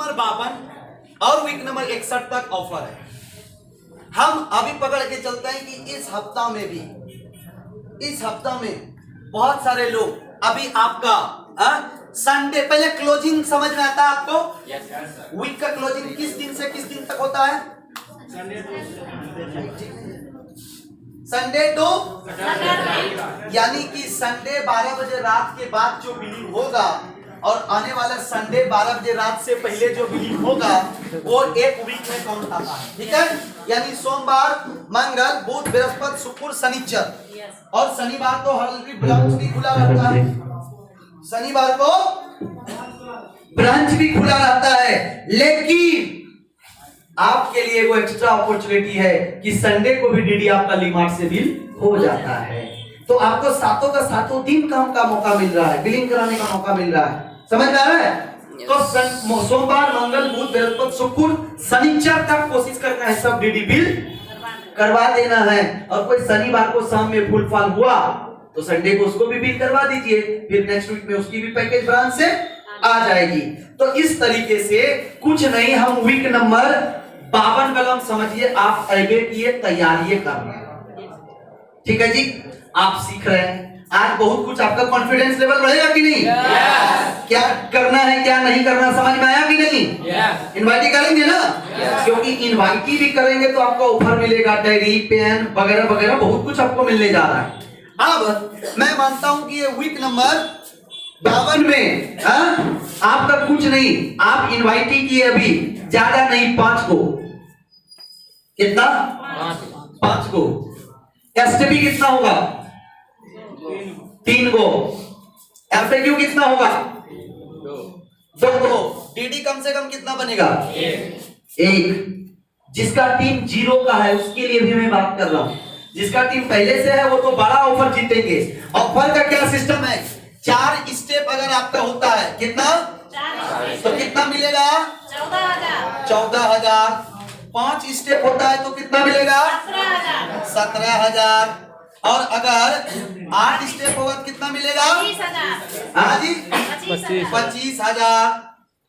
Number 52 और week number 61 तक offer है। हम अभी पकड़ के चलते हैं कि इस हफ्ता में बहुत सारे लोग अभी आपका संडे, पहले क्लोजिंग समझ में आता है आपको? वीक का क्लोजिंग किस दिन से किस दिन तक होता है? संडे टू, यानी कि संडे 12 बजे रात के बाद जो बिलिंग होगा और आने वाला संडे 12 बजे रात से पहले जो बिलिंग होगा वो एक वीक में काउंट आता है। ठीक है, यानी सोमवार, मंगल, बुध, बृहस्पति, शुक्र, शनिचर, और शनिवार को हल्दी ब्रांच भी खुला रहता है। शनिवार को ब्रांच भी खुला रहता है, लेकिन आपके लिए वो एक्स्ट्रा अपॉर्चुनिटी है कि संडे को भी डीडी आपका लीमार्ट से बिल हो जाता है। तो आपको सातों का सातों दिन काम का मौका मिल रहा है, बिलिंग कराने का मौका मिल रहा है। समझ में आ रहा है? तो सोमवार, मंगल, बुध, बृहस्पति, शुक्र, शनिचर तक कोशिश करना है सब डीडी बिल करवा देना है। और कोई शनिवार को शाम में फुल फाल हुआ तो संडे को उसको भी बिल करवा दीजिए, फिर नेक्स्ट वीक में उसकी भी पैकेज ब्रांच से आ जाएगी। तो इस तरीके से कुछ नहीं, हम वीक नंबर 52 कलम समझिए, आप एबे किए, तैयारी कर रहे हैं। ठीक है जी, आप सीख रहे हैं आज बहुत कुछ, आपका कॉन्फिडेंस लेवल बढ़ेगा कि नहीं? क्या करना है क्या नहीं करना समझ में आया कि नहीं? इनवाइटी करेंगे ना? क्योंकि इनवाइटी भी करेंगे तो आपको ऑफर मिलेगा, डायरी, पेन वगैरह वगैरह बहुत कुछ आपको मिलने जा रहा है। अब मैं मानता हूं कि ये वीक नंबर 52 में आपका कुछ नहीं, आप इनवाइटी किए अभी, ज्यादा नहीं, 5 को। कितना? 5 को। एसटीपी कितना होगा? 3 को। एफएक्यू कितना होगा? 2 को। डीडी कम से कम कितना बनेगा? 1। जिसका टीम 0 का है उसके लिए भी मैं बात कर रहा हूं। जिसका टीम पहले से है वो तो बड़ा ऑफर जीतेंगे। ऑफर का क्या सिस्टम है? 4 स्टेप अगर आपका होता है, कितना? 4 तो कितना मिलेगा? 14,000। 5 स्टेप होता है तो कितना मिलेगा? 17,000। और अगर 8 स्टेप होगा तो कितना मिलेगा? 20,000। हाँ जी, 25,000।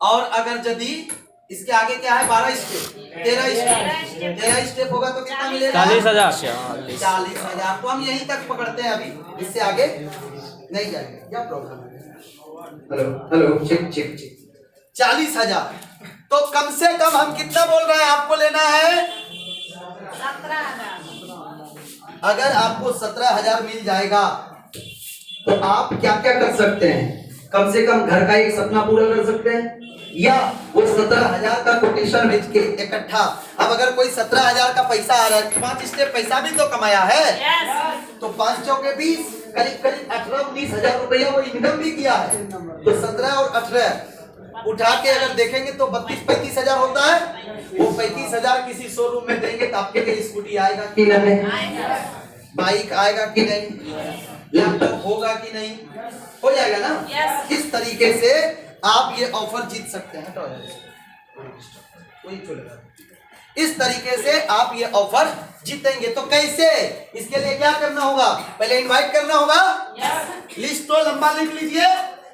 और अगर यदि इसके आगे क्या है? 12 स्टेप, 13 स्टेप होगा तो कितना मिलेगा? 40,000। तो हम यहीं तक पकड़ते हैं अभी, इससे आगे नहीं जाएंगे। क्या प्रॉब्लम है? Hello, check 40,000। तो कम से कम हम कितना बोल रहे हैं आपको लेना है? 17,000। अगर आपको 17,000 मिल जाएगा तो आप क्या क्या कर सकते हैं? कम से कम घर का एक सपना पूरा कर सकते हैं, या वो 17,000 का कोटेशन बेच के इकट्ठा। अब अगर कोई 17,000 का पैसा आ रहा है, 5 स्टेप पैसा भी तो कमाया है। तो 5 चौके 20, करीब 18-19,000 रुपया वो इनकम भी किया है। तो 17 और 18 उठा के अगर देखेंगे तो 32-35,000 होता है। वो 35,000 किसी शोरूम में देंगे तो आपके लिए स्कूटी आएगा कि नहीं? बाइक आएगा कि नहीं? लैपटॉप होगा कि नहीं? हो जाएगा ना? इस तरीके से आप ये ऑफर जीत सकते हैं। इस तरीके से आप ये ऑफर जीतेंगे। तो कैसे? इसके लिए क्या करना होगा? पहले इनवाइट करना होगा। लिस्ट तो लंबा लिख लीजिए।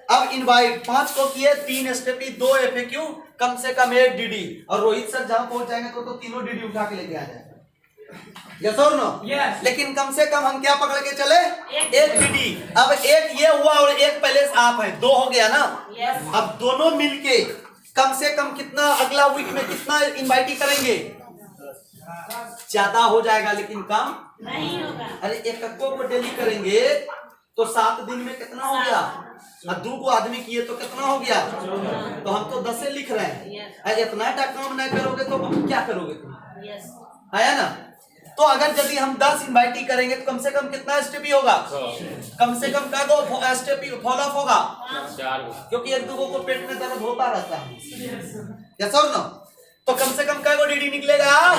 अब इनवाइट 5 को किए, 3 एसटीपी, 2 एफएक्यू, कम से कम 1 डीडी। और रोहित सर जहां पहुंच जाएंगे तो तीनों डीडी उठा के लेके आ जाएंगे। यस और नो? लेकिन कम से कम हम क्या पकड़ के चले? 1 डीडी। अब 1 ये हुआ और 1 पहले से आप है, 2 हो गया ना? अब दोनों मिलके कम से कम कितना अगला वीक में कितना इनवाइटी करेंगे? ज्यादा हो जाएगा लेकिन कम नहीं होगा। अरे 1 को डेली करेंगे तो 7 दिन में कितना हो गया? 2 को आदमी किए तो कितना हो गया? तो हम तो 10 से लिख रहे हैं। अरे इतना काम नहीं करोगे तो क्या करोगे तुम? है ना? तो अगर यदि हम 10 इनवाइटी करेंगे तो कम से कम कितना एसटीपी होगा? कम से कम क्या गो एसटीपी फॉलो अप होगा? 4 क्योंकि 1-2 को पेट में दर्द होता रहता है। यस और नो? तो कम से कम क्या गो डीडी निकलेगा?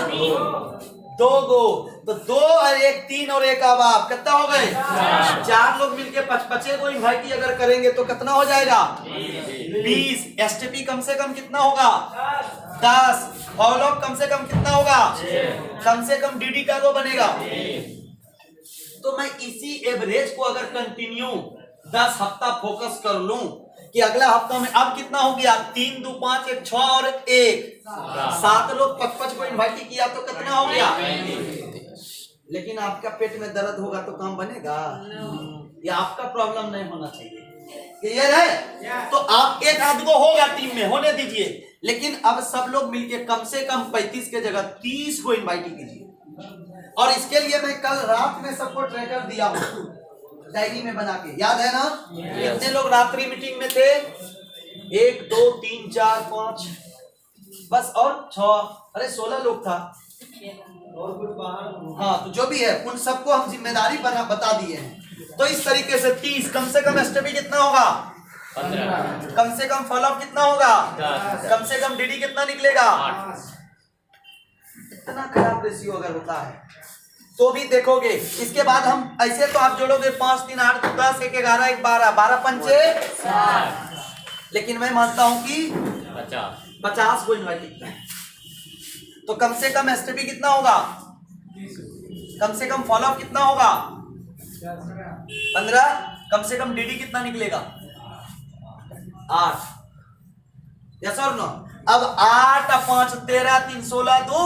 2 गो। तो 2 और 1 3 और 1 अब आप कितना हो गए? 4 लोग मिलके 5-5 को इनवाइटी अगर करेंगे तो कितना हो जाएगा? 20। एसटीपी कम से कम कितना होगा? 10। फॉलो अप कम से कम कितना होगा? कम से कम डीडी का वो बनेगा। तो मैं इसी एवरेज को अगर कंटिन्यू 10 हफ्ता फोकस कर लूं कि कि अगला हफ्ता में अब कितना हो गया, 3 2 5 1 6 और 1 7 लोग 5 को इनवाइट किया तो कितना हो गया। लेकिन आपका पेट में दर्द होगा तो काम बनेगा, ये आपका प्रॉब्लम नहीं होना चाहिए। क्लियर है? तो आप एक आध को होगा टीम में, होने दीजिए, लेकिन अब सब लोग मिलके कम से कम 35 के जगह 30 को इनवाइट कीजिए। और इसके लिए मैं कल रात में सबको ट्रैकर दिया हूं डायरी में बना के, याद है ना? कितने लोग रात्रि मीटिंग में थे? 1 2 3 4 5 बस, और 6 अरे 16 लोग था और कुछ बाहर। हाँ, तो जो भी है उन सबको हम जिम्मेदारी बता दिए हैं। तो इस तरीके से 30, कम से कम एसटीपी कितना होगा? 15। कम से कम फॉलोअप कितना होगा? 10। कम से कम डीडी कितना निकलेगा? 8। इतना खराब रेशियो अगर होता है तो भी देखोगे। इसके बाद हम ऐसे तो आप जोड़ोगे 5 3 8 10 1 11 1 12 12 पंचे 60। लेकिन मैं मानता हूं कि 50 को इनवाइट किया है, तो कम से कम एसटीपी कितना होगा? कम से कम फॉलोअप कितना होगा? 15। कम से कम डीडी कितना निकलेगा? 8। यस और नो? अब 8 5 13 3 16 2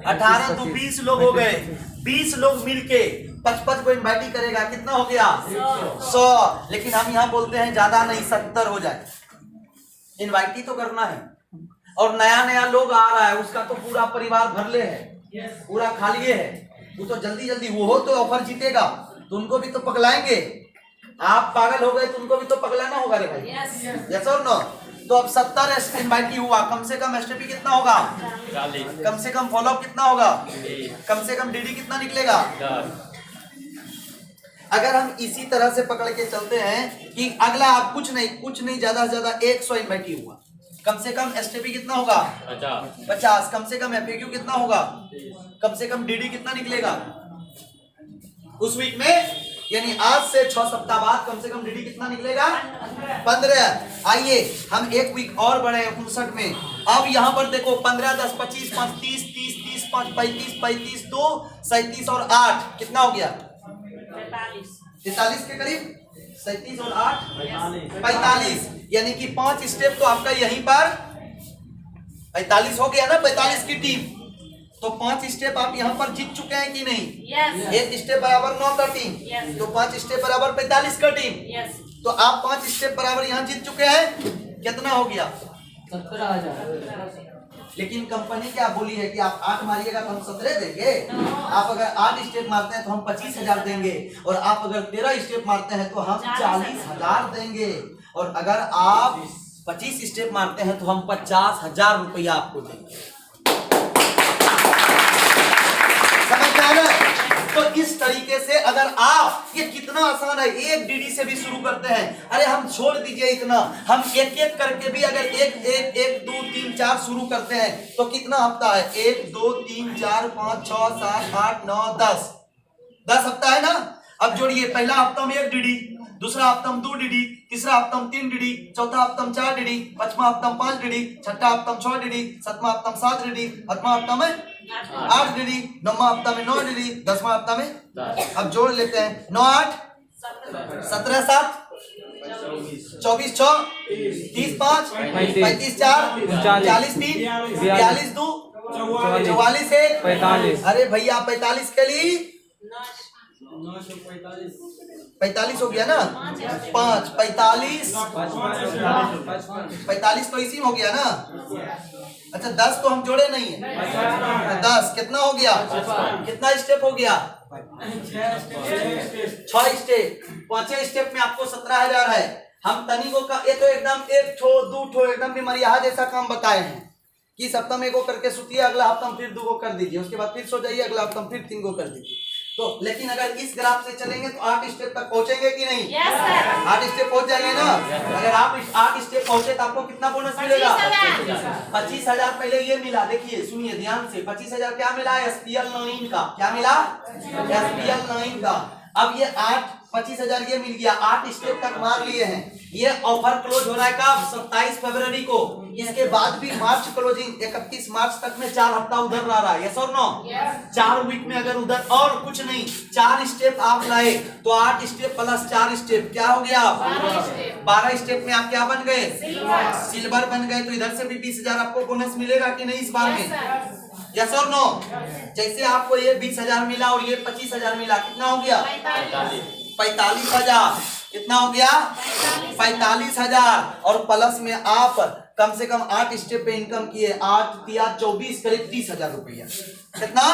18 तो 20 लोग हो गए। 20 लोग मिलके 55 को इनवाइट करेगा, कितना हो गया? 100। लेकिन हम यहाँ बोलते हैं ज्यादा नहीं, 70 हो जाए। इनवाइट ही तो करना है, और नया नया लोग आ रहा है, उसका तो पूरा परिवार भरले है, पूरा खाली है, वो तो जल्दी जल्दी वो हो तो ऑफर जीतेगा, तो उनको भी तो पकड़ाएंगे। आप पागल हो गए तो उनको भी तो पकड़ाना होगा रे भाई। यस और नो? तो अब 70 इनवाइटी हुआ, कम से कम एसटीपी कितना होगा? 40। कम से कम फॉलोअप कितना होगा? कम से कम डीडी कितना निकलेगा? 10। अगर हम इसी तरह से पकड़ के चलते हैं कि अगला आप कुछ नहीं ज्यादा से ज्यादा 100 इनवाइटी हुआ, कम से कम एसटीपी कितना होगा? 50। कम से कम एफएक्यू कितना होगा? कम से कम डीडी कितना निकलेगा उस वीक में? यानी आज से 6 सप्ताह बाद कम से कम डीडी कितना निकलेगा? 15। आइए हम एक वीक और बढ़े 59 में। अब यहाँ पर देखो 15 10 25 5 30 30 30 5 35 35 2 37 और 8 कितना हो गया? 43 के करीब। 37 और 8 45। यानी कि 5 स्टेप तो आपका यहीं पर 45 हो गया ना। 45 की टीम तो 5 स्टेप आप यहाँ पर जीत चुके हैं कि नहीं? yes. 1 स्टेप बराबर 9 का टीम, yes. तो 5 स्टेप बराबर 45 का टीम, yes. तो आप 5 स्टेप बराबर यहाँ जीत चुके हैं। कितना हो गया? 17,000। लेकिन कंपनी क्या बोली है कि आप 8 मारिएगा तो हम 17 देंगे। आप अगर 8 स्टेप मारते हैं तो हम 25,000 देंगे, और आप अगर 13 स्टेप मारते हैं तो हम 40,000 देंगे, और अगर आप 25 स्टेप मारते हैं तो हम 50,000 रुपया आपको देंगे। तो इस तरीके से अगर आप, ये कितना आसान है, एक डीडी से भी शुरू करते हैं। अरे हम छोड़ दीजिए इतना, हम एक एक करके भी अगर 1 2 3 4 शुरू करते हैं तो कितना हफ्ता है? 1 2 3 4 5 6 7 8 9 10 हफ्ता है ना। अब जोड़िए, पहला हफ्ता में 1 डीडी, दूसरा हफ्ता में 2 डीडी, तीसरा हफ्ता में 3 डीडी, चौथा हफ्ता में 4 डीडी, पांचवा हफ्ता में 5 डीडी, छठा हफ्ता में 6 डीडी, सातवां हफ्ता में 7 डीडी, आठवां हफ्ता में 8 डीडी, नौवां हफ्ता में 9 डीडी, 10वां हफ्ता में 10। अब जोड़ लेते हैं, 9 8 17 7 24 6 30 5 35 4 40 3 42 2 44 1 45। अरे भैया 45 के लिए 45 हो गया ना। 5 45 तो इसी में हो गया ना। अच्छा 10 तो हम जोड़े नहीं है, तो 10 कितना हो गया? कितना स्टेप हो गया? 6 स्टेप। 5 स्टेप में आपको 17,000 है। हम तनिको का ये तो एकदम 1 ठो 2 ठो एकदम बीमारियां जैसा काम बताए हैं कि सप्ताह में 1 को करके सुतिए, अगला हफ्ता में फिर 2 को कर दीजिए, उसके बाद फिर सो जाइए, अगला हफ्ता में फिर 3 को कर दीजिए। तो लेकिन अगर इस ग्राफ से चलेंगे तो 8 स्टेप तक पहुंचेंगे कि नहीं? yes, 8 स्टेप पहुंच जाएंगे ना। अगर आप 8 स्टेप पहुंचे तो आपको कितना बोनस मिलेगा? 25,000। पहले ये मिला, देखिए सुनिए ध्यान से, 25,000 क्या मिला? SPL 9 का। क्या मिला? SPL 9 का। अब ये 25,000 ये मिल गया, 8 स्टेप तक मार लिए हैं। ये ऑफर क्लोज हो रहा है कब? 27 फरवरी को। इसके बाद भी मार्च क्लोजिंग 31 मार्च तक में 4 हफ्ता उधर रहा है। यस और नो? 4 वीक में अगर उधर और कुछ नहीं 4 स्टेप आप लाए तो 8 स्टेप प्लस 4 स्टेप क्या हो गया? 12 स्टेप में आप क्या बन गए? सिल्वर बन गए। तो इधर से भी 20,000 आपको बोनस मिलेगा कि नहीं इस बार में? यस और नो? जैसे आपको ये 20,000 मिला और ये 25,000 मिला, कितना हो गया? 45,000। कितना हो गया? 45,000। और प्लस में आप कम से कम 8 स्टेप पे इनकम किए। 8 तिया 24 करीब 30,000 रुपया। कितना?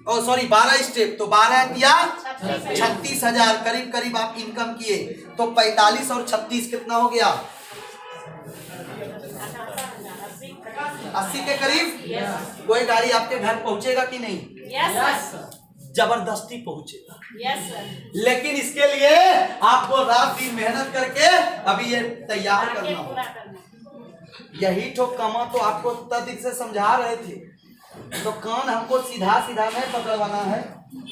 ओ सॉरी 12 स्टेप, तो 12 तिया 36,000 करीब करीब आप इनकम किए। तो 45 और 36 कितना हो गया? 80 के करीब। कोई गाड़ी आपके घर पहुंचेगा कि नहीं? जबरदस्ती पहुंचेगा। लेकिन इसके लिए आपको रात दिन मेहनत करके अभी ये तैयार करना होगा। यही तो कमा तो आपको तदिक से समझा रहे थे। तो कान हमको सीधा सीधा नहीं पकड़वाना है,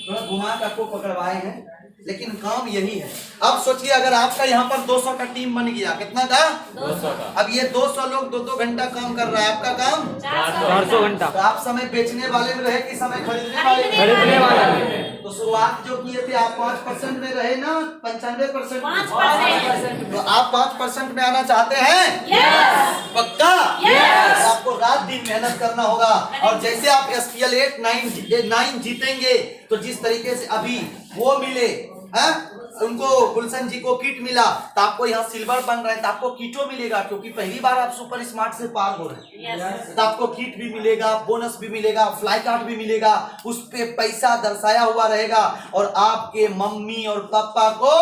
थोड़ा घुमा कर आपको पकड़वाए हैं, लेकिन काम यही है। अब सोचिए अगर आपका यहाँ पर 200 का टीम बन गया, कितना का? 200 का। अब ये 200 लोग 2-2 घंटा काम कर रहा है, आपका काम 400 घंटा। तो आप समय बेचने वाले में रहे कि समय खरीदने वाले में? खरीदने वाले में। तो शुरुआत जो किए थे आप 5% में रहे ना, 95%? 5%। तो आप 5% में आना चाहते हैं? पक्का? तो आपको रात दिन मेहनत करना होगा। और जैसे आप SPL 8, 9 जीतेंगे तो जिस तरीके से अभी वो मिले हैं, उनको गुलशन जी को किट मिला, तो आपको यहाँ सिल्वर बन रहा है तो आपको किटो मिलेगा, क्योंकि पहली बार आप सुपर स्मार्ट से पार हो रहे हैं। तो आपको किट भी मिलेगा, बोनस भी मिलेगा, फ्लाई कार्ड भी मिलेगा, उस पे पैसा दर्शाया हुआ रहेगा। और आपके मम्मी और पापा को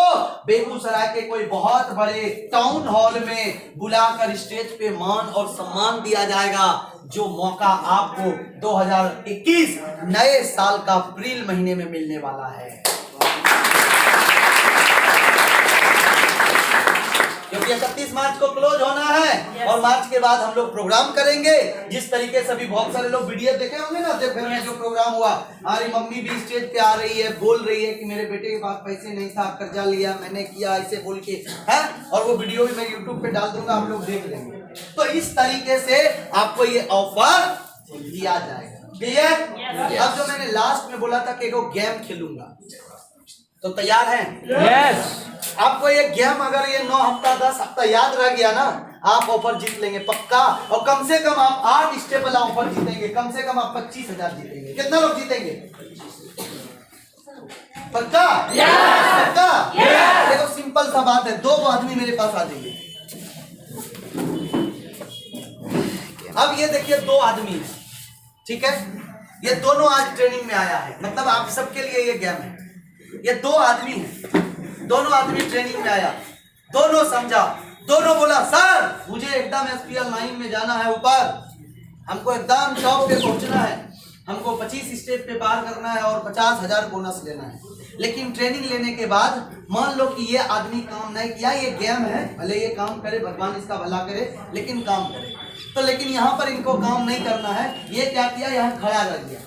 बेगूसराय के कोई बहुत बड़े टाउन हॉल में बुलाकर स्टेज पे मान और सम्मान दिया जाएगा, जो मौका आपको 2021 नए साल का अप्रैल महीने में मिलने वाला है। क्योंकि 31 मार्च को क्लोज होना है और मार्च के बाद हम लोग प्रोग्राम करेंगे। जिस तरीके से अभी बहुत सारे लोग वीडियो देखे होंगे ना, जब घर में जो प्रोग्राम हुआ, हमारी मम्मी भी स्टेज पे आ रही है, बोल रही है कि मेरे बेटे के पास पैसे नहीं था, कर्जा लिया, मैंने किया, ऐसे बोल के है। और वो वीडियो भी मैं यूट्यूब पे डाल दूंगा, आप लोग देख लेंगे। तो इस तरीके से आपको ये ऑफर दिया जाएगा। क्लियर? अब जो मैंने लास्ट में बोला था कि एगो गेम खेलूंगा, तो तैयार हैं? यस। आपको ये गेम अगर ये 9 हफ्ता 10 हफ्ता याद रह गया ना, आप ऑफर जीत लेंगे पक्का। और कम से कम आप 8 स्टेप वाला ऑफर जीतेंगे, कम से कम आप 25,000 जीतेंगे। कितना लोग जीतेंगे? पक्का? यस। पक्का? यस। देखो सिंपल सा बात है, 2 आदमी मेरे पास आ जाएंगे। अब ये देखिए 2 आदमी है, ठीक है? ये दोनों आज ट्रेनिंग में आया है, मतलब आप सबके लिए ये गेम है। ये 2 आदमी हैं, दोनों आदमी ट्रेनिंग में आया, दोनों समझा, दोनों बोला सर मुझे एकदम SPL 9 में जाना है, ऊपर हमको एकदम टॉप पे पहुंचना है, हमको 25 स्टेप पे पार करना है और 50,000 बोनस लेना है। लेकिन ट्रेनिंग लेने के बाद मान लो कि ये आदमी काम नहीं किया, ये गेम है, भले ये काम करे, भगवान इसका भला करे, लेकिन काम करे। तो लेकिन यहाँ पर इनको काम नहीं करना है, ये क्या किया, यहाँ खड़ा रह गया,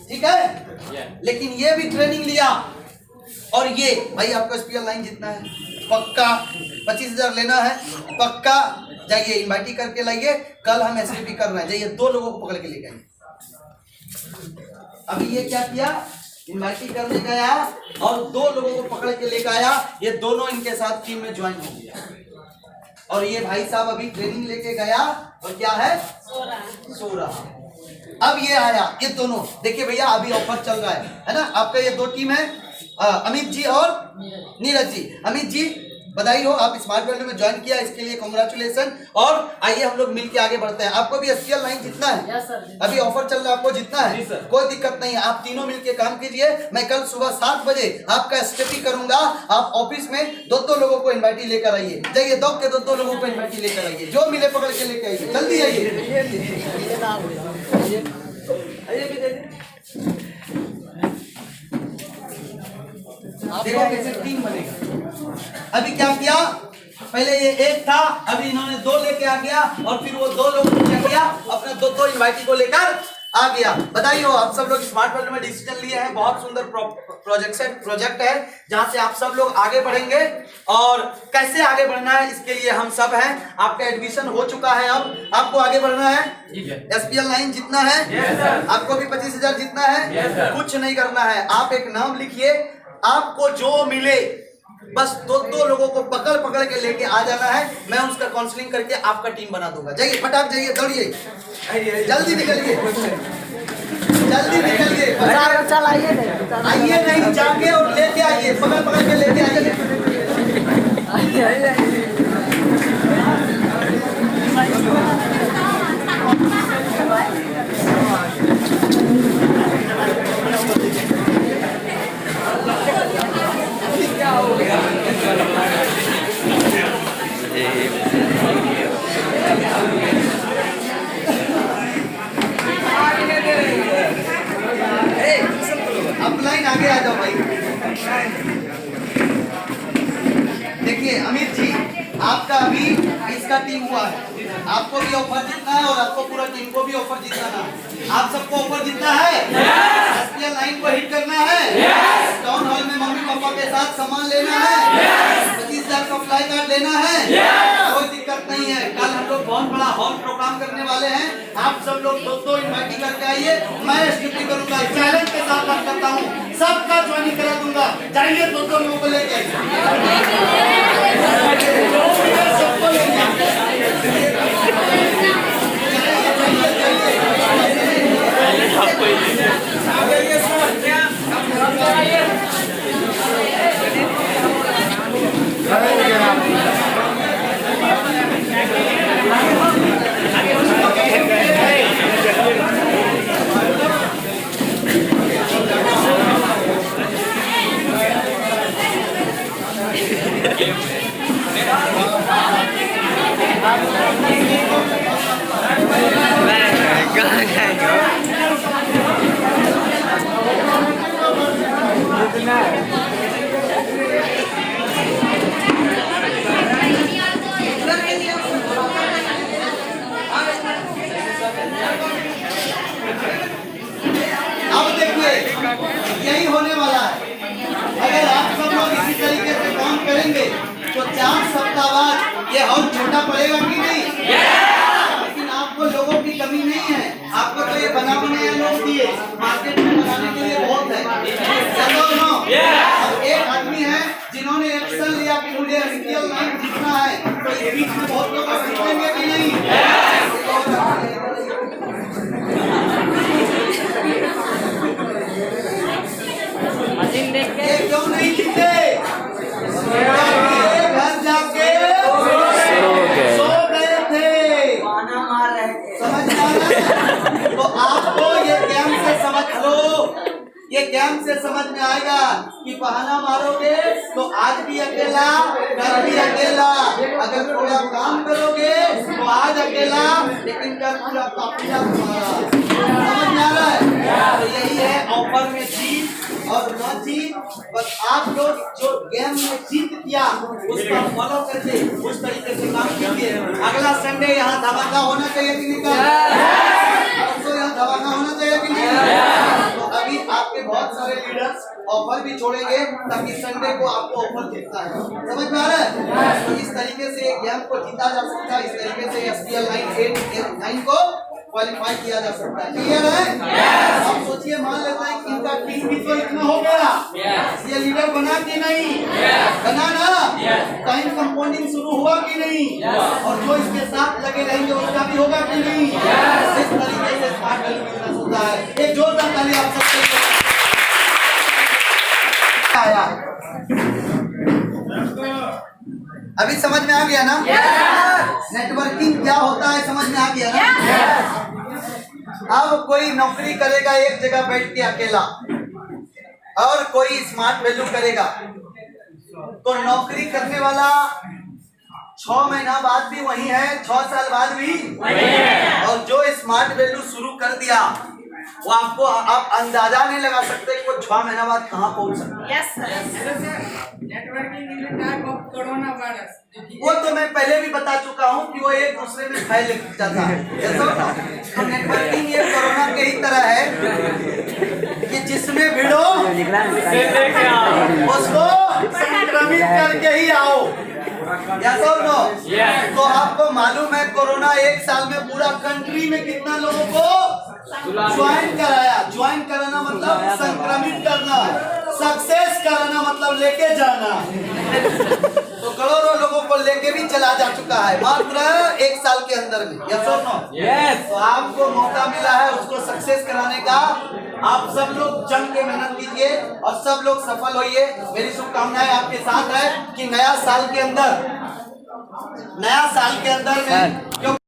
ठीक है? लेकिन ये भी ट्रेनिंग लिया और ये भाई आपको SPL 9 जीतना है पक्का, 25,000 लेना है पक्का, जाइए इनवाइटी करके लाइए, कल हम STP कर रहे हैं, जाइए 2 लोगों को पकड़ के लेके आइए। अभी ये क्या किया, इनवाइटी करने गया और 2 लोगों को पकड़ के लेके आया, ये दोनों इनके साथ टीम में ज्वाइन हो गया। और ये भाई साहब अभी ट्रेनिंग लेके गया और क्या है, सो रहा। अब ये आया, ये दोनों देखिए भैया अभी ऑफर चल रहा है ना, आपका ये 2 टीम है, अमित जी और नीरज जी। अमित जी बधाई हो, आप स्मार्ट वर्ल्ड में ज्वाइन किया, इसके लिए कांग्रेचुलेशन। और आइए हम लोग मिलके आगे बढ़ते हैं। आपको भी SPL 9 जीतना है, अभी ऑफर चल रहा है, आपको जीतना है, कोई दिक्कत नहीं है, आप तीनों मिलके काम कीजिए। मैं कल सुबह 7 बजे आपका STP करूंगा, आप ऑफिस में 2-2 लोगों को इन्वाइटी लेकर आइए, जाइए 2 लोगों को इन्वाइटी लेकर आइए, जो मिले पकड़ के लेकर आइए, जल्दी आइए। देखो कैसे टीम बनेगा। अभी क्या किया, पहले ये 1 था, अभी इन्होंने 2 लेके आ गया और फिर वो 2 लोगों ने क्या किया, अपने 2 इनवाइटी को लेकर आ गया। बताइए आप सब लोग स्मार्ट वर्ल्ड में डिसीजन लिए हैं, बहुत सुंदर प्रोजेक्ट है जहां से आप सब लोग आगे बढ़ेंगे। और कैसे आगे बढ़ना है इसके लिए हम सब हैं। आपका एडमिशन हो चुका है, अब आपको आगे बढ़ना है। SPL लाइन जीतना है, आपको भी 25,000 जीतना है। कुछ नहीं करना है, आप एक नाम लिखिए, आपको जो मिले बस दो लोगों को पकड़ के लेके आ जाना है। मैं उसका काउंसलिंग करके आपका टीम बना दूंगा। जाइए फटाक जाइए, दौड़िए, जल्दी निकलिए, जल्दी निकलिए, आइए नहीं जाके और लेके आइए, पकड़ के लेके आइए। अपलाइन आगे आ जाओ भाई। देखिए अमित जी, आपका अभी इसका टीम हुआ है, आपको भी ऑफर जीतना है और आपको पूरा टीम को भी ऑफर जीतना है। आप सबको ऑफर जीतना है, SPL लाइन को हिट करना है, टाउन हॉल में मम्मी पापा के साथ सामान लेना है, 25,000 का फ्लाई कार्ड लेना है, कोई दिक्कत नहीं है। कल हम लोग बहुत बड़ा हॉल प्रोग्राम करने वाले हैं, आप सब लोग दो इनवाइटिंग करके आइए, मैं स्टूडियो करूंगा, चैलेंज के साथ बात करता हूँ, सबका ज्वाइनिंग करा दूंगा। जाइए दो लोगों को लेके सबको यही होने वाला है। अगर आप सब लोग इसी तरीके से काम करेंगे तो 4 सप्ताह बाद ये हॉल छोटा पड़ेगा कि नहीं? लेकिन आपको लोगों की कमी नहीं है, आपको तो ये बनाने लोग दिए, मार्केट में बनाने के लिए बहुत है। अब एक आदमी है जिन्होंने एक्शन लिया कि मुझे SPL लाइन जीतना है, तो इस बीच में बहुत लोग जीतेंगे कि नहीं? ये क्यों नहीं जीते? घर जाके सो गए थे, समझ में आ रहा है? तो आपको ये गेम से समझ लो, ये गेम से समझ में आएगा कि बहाना मारोगे तो आज भी अकेला, कल भी अकेला, अगर थोड़ा काम करोगे तो आज अकेला, लेकिन कल पूरा काफिला तुम्हारा। समझ में आ रहा है? तो यही है ऑफर में जीत और न जीत। बस आप लोग जो गेम में जीत किया उसका फॉलो करके उस तरीके से काम कीजिए। अगला संडे यहाँ धमाका होना चाहिए कि नहीं? तो यहाँ धमाका होना चाहिए कि नहीं? तो अभी आपके बहुत सारे लीडर्स ऑफर भी छोड़ेंगे ताकि संडे को आपको ऑफर जीतना है। समझ में आ रहा है? तो इस तरीके से गेम को जीता जा सकता है, इस तरीके से SPL लाइन 8 को क्वालिफाई किया जा सकता है। क्लियर है? अब सोचिए, मान लेते हैं कि इनका टीम भी तो इतना हो गया, ये लीडर बना कि नहीं? बना ना? टाइम कंपाउंडिंग शुरू हुआ कि नहीं? और जो इसके साथ लगे रहेंगे उसका भी होगा कि नहीं? इस तरीके से स्मार्ट वैल्यू बिजनेस होता है। एक जोरदार ताली आप सबके आया। अभी समझ में आ गया ना? नेटवर्किंग क्या होता है समझ में आ गया ना? अब कोई नौकरी करेगा एक जगह बैठ के अकेला और कोई स्मार्ट वैल्यू करेगा, तो नौकरी करने वाला 6 महीना बाद भी वही है, 6 साल बाद भी वही है। और जो स्मार्ट वैल्यू शुरू कर दिया वो आपको आप अंदाजा नहीं लगा सकते कि वो 6 महीना बाद कहाँ पहुंच सकता है। Yes sir. Networking in the time of corona virus. वो तो मैं पहले भी बता चुका हूँ कि वो एक दूसरे में फैल जाता है। तो नेटवर्किंग ये कोरोना के ही तरह है कि जिसमें भिड़ो उसको संक्रमित करके ही आओ। यस और नो? तो आपको मालूम है कोरोना एक साल में पूरा कंट्री में कितना लोगों को ज्वाइन कराया। ज्वाइन कराना मतलब संक्रमित करना, सक्सेस कराना मतलब लेके जाना। तो करोड़ों लोगों को लेके भी चला जा चुका है मात्र एक साल के अंदर में। यस और नो? यस। तो आपको मौका मिला है उसको सक्सेस कराने का। आप सब लोग जम के मेहनत कीजिए और सब लोग सफल होइए। मेरी शुभकामनाएं आपके साथ है कि नया साल के अंदर में